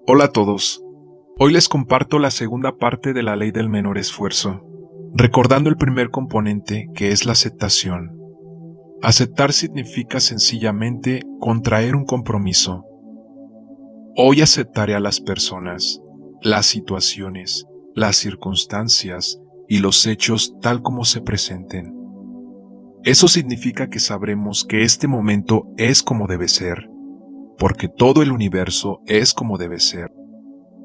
Hola a todos. Hoy les comparto la segunda parte de la ley del menor esfuerzo, recordando el primer componente, que es la aceptación. Aceptar significa sencillamente contraer un compromiso. Hoy aceptaré a las personas, las situaciones, las circunstancias y los hechos tal como se presenten. Eso significa que sabremos que este momento es como debe ser, porque todo el universo es como debe ser.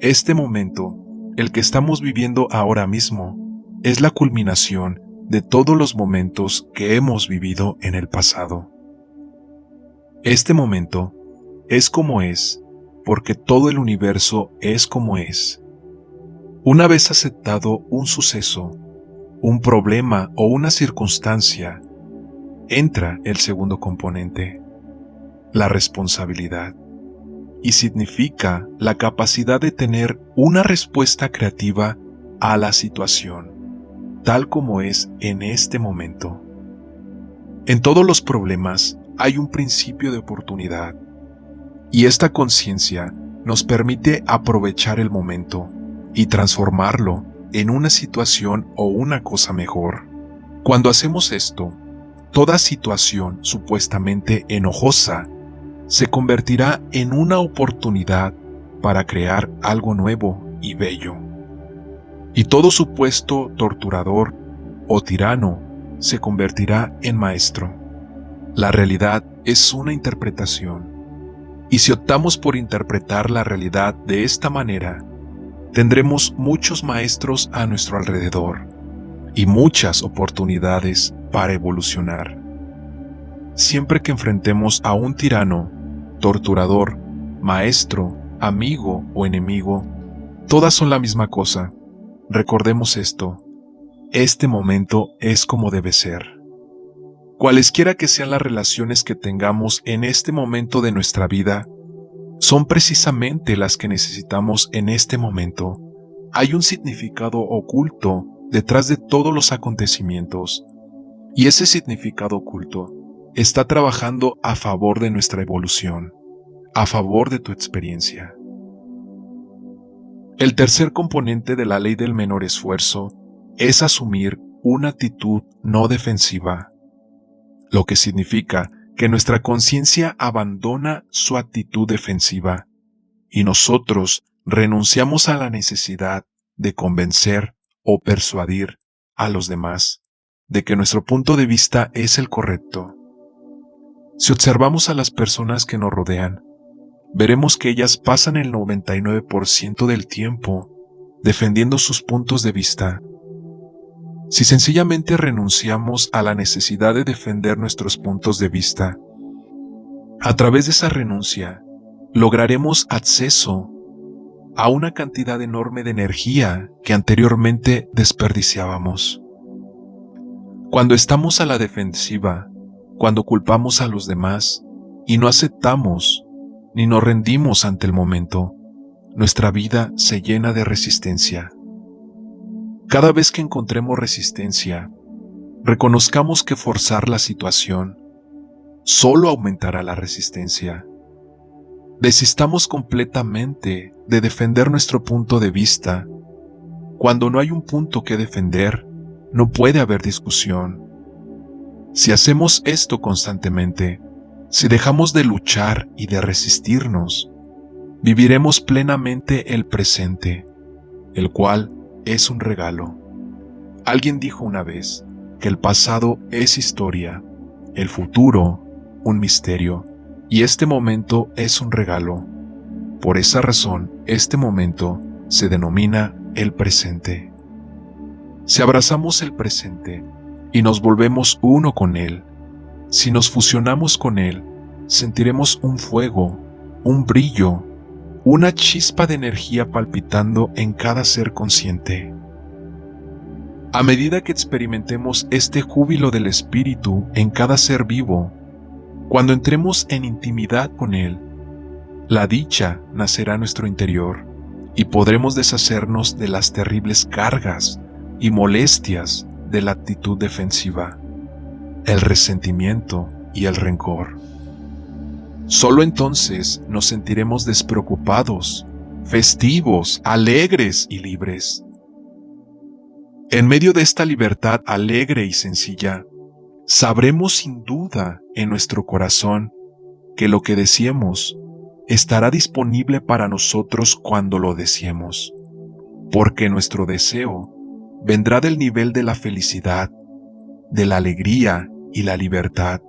Este momento, el que estamos viviendo ahora mismo, es la culminación de todos los momentos que hemos vivido en el pasado. Este momento es como es, porque todo el universo es como es. Una vez aceptado un suceso, un problema o una circunstancia, entra el segundo componente, la responsabilidad, y significa la capacidad de tener una respuesta creativa a la situación, tal como es en este momento. En todos los problemas hay un principio de oportunidad, y esta conciencia nos permite aprovechar el momento y transformarlo en una situación o una cosa mejor. Cuando hacemos esto, toda situación supuestamente enojosa se convertirá en una oportunidad para crear algo nuevo y bello. Y todo supuesto torturador o tirano se convertirá en maestro. La realidad es una interpretación, y si optamos por interpretar la realidad de esta manera, tendremos muchos maestros a nuestro alrededor y muchas oportunidades para evolucionar. Siempre que enfrentemos a un tirano, torturador, maestro, amigo o enemigo, todas son la misma cosa. Recordemos esto: este momento es como debe ser. Cualesquiera que sean las relaciones que tengamos en este momento de nuestra vida, son precisamente las que necesitamos en este momento. Hay un significado oculto detrás de todos los acontecimientos, y ese significado oculto está trabajando a favor de nuestra evolución, a favor de tu experiencia. El tercer componente de la ley del menor esfuerzo es asumir una actitud no defensiva, lo que significa que nuestra conciencia abandona su actitud defensiva y nosotros renunciamos a la necesidad de convencer o persuadir a los demás de que nuestro punto de vista es el correcto. Si observamos a las personas que nos rodean, veremos que ellas pasan el 99% del tiempo defendiendo sus puntos de vista. Si sencillamente renunciamos a la necesidad de defender nuestros puntos de vista, a través de esa renuncia, lograremos acceso a una cantidad enorme de energía que anteriormente desperdiciábamos. Cuando estamos a la defensiva, cuando culpamos a los demás y no aceptamos ni nos rendimos ante el momento, nuestra vida se llena de resistencia. Cada vez que encontremos resistencia, reconozcamos que forzar la situación solo aumentará la resistencia. Desistamos completamente de defender nuestro punto de vista. Cuando no hay un punto que defender, no puede haber discusión. Si hacemos esto constantemente, si dejamos de luchar y de resistirnos, viviremos plenamente el presente, el cual es un regalo. Alguien dijo una vez que el pasado es historia, el futuro un misterio, y este momento es un regalo. Por esa razón, este momento se denomina el presente. Si abrazamos el presente y nos volvemos uno con él, si nos fusionamos con él, sentiremos un fuego, un brillo, una chispa de energía palpitando en cada ser consciente. A medida que experimentemos este júbilo del espíritu en cada ser vivo, cuando entremos en intimidad con él, la dicha nacerá en nuestro interior y podremos deshacernos de las terribles cargas y molestias de la actitud defensiva, el resentimiento y el rencor. Solo entonces nos sentiremos despreocupados, festivos, alegres y libres. En medio de esta libertad alegre y sencilla, sabremos sin duda en nuestro corazón que lo que deseemos estará disponible para nosotros cuando lo deseemos, porque nuestro deseo vendrá del nivel de la felicidad, de la alegría y la libertad,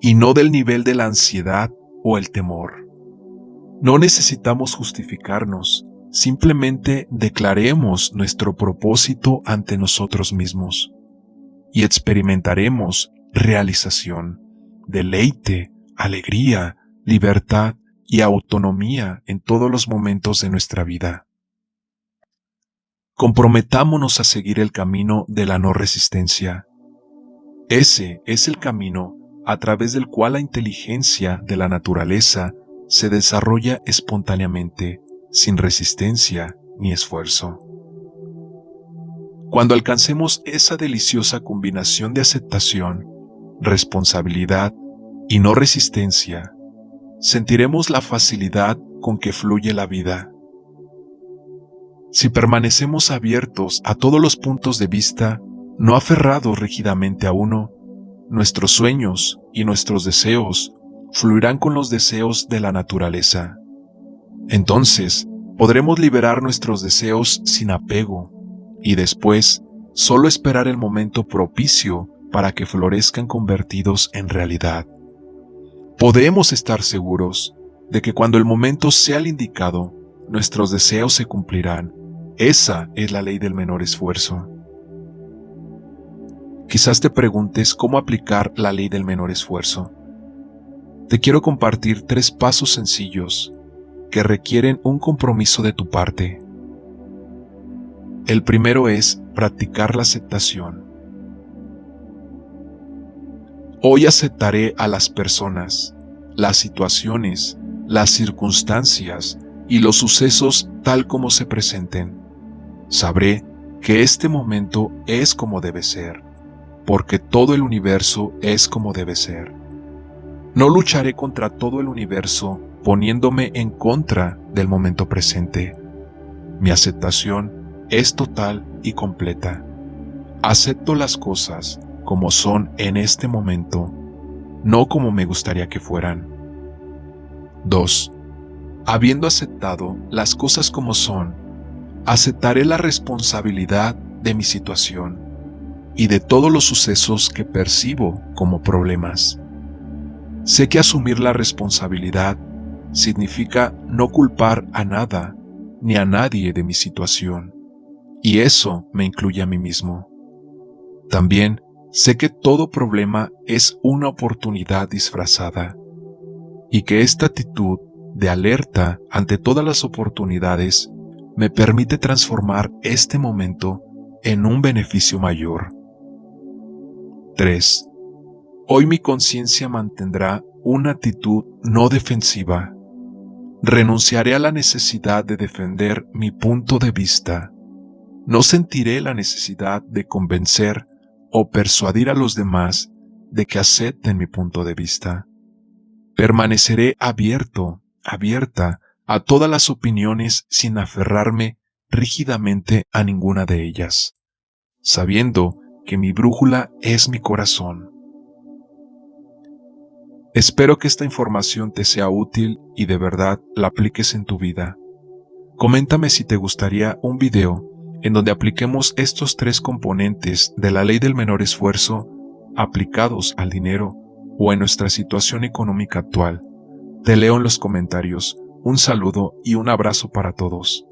y no del nivel de la ansiedad o el temor. No necesitamos justificarnos, simplemente declaremos nuestro propósito ante nosotros mismos y experimentaremos realización, deleite, alegría, libertad y autonomía en todos los momentos de nuestra vida. Comprometámonos a seguir el camino de la no resistencia. Ese es el camino a través del cual la inteligencia de la naturaleza se desarrolla espontáneamente, sin resistencia ni esfuerzo. Cuando alcancemos esa deliciosa combinación de aceptación, responsabilidad y no resistencia, sentiremos la facilidad con que fluye la vida. Si permanecemos abiertos a todos los puntos de vista, no aferrados rígidamente a uno, nuestros sueños y nuestros deseos fluirán con los deseos de la naturaleza. Entonces, podremos liberar nuestros deseos sin apego y después solo esperar el momento propicio para que florezcan convertidos en realidad. Podemos estar seguros de que cuando el momento sea el indicado, nuestros deseos se cumplirán. Esa es la ley del menor esfuerzo. Quizás te preguntes cómo aplicar la ley del menor esfuerzo. Te quiero compartir 3 pasos sencillos que requieren un compromiso de tu parte. El primero es practicar la aceptación. Hoy aceptaré a las personas, las situaciones, las circunstancias y los sucesos tal como se presenten. Sabré que este momento es como debe ser, porque todo el universo es como debe ser. No lucharé contra todo el universo poniéndome en contra del momento presente. Mi aceptación es total y completa. Acepto las cosas como son en este momento, no como me gustaría que fueran. 2. Habiendo aceptado las cosas como son, aceptaré la responsabilidad de mi situación y de todos los sucesos que percibo como problemas. Sé que asumir la responsabilidad significa no culpar a nada ni a nadie de mi situación, y eso me incluye a mí mismo. También sé que todo problema es una oportunidad disfrazada, y que esta actitud de alerta ante todas las oportunidades me permite transformar este momento en un beneficio mayor. 3. Hoy mi conciencia mantendrá una actitud no defensiva. Renunciaré a la necesidad de defender mi punto de vista. No sentiré la necesidad de convencer o persuadir a los demás de que acepten mi punto de vista. Permaneceré abierta a todas las opiniones sin aferrarme rígidamente a ninguna de ellas, sabiendo que mi brújula es mi corazón. Espero que esta información te sea útil y de verdad la apliques en tu vida. Coméntame si te gustaría un video en donde apliquemos estos 3 componentes de la ley del menor esfuerzo aplicados al dinero o en nuestra situación económica actual. Te leo en los comentarios. Un saludo y un abrazo para todos.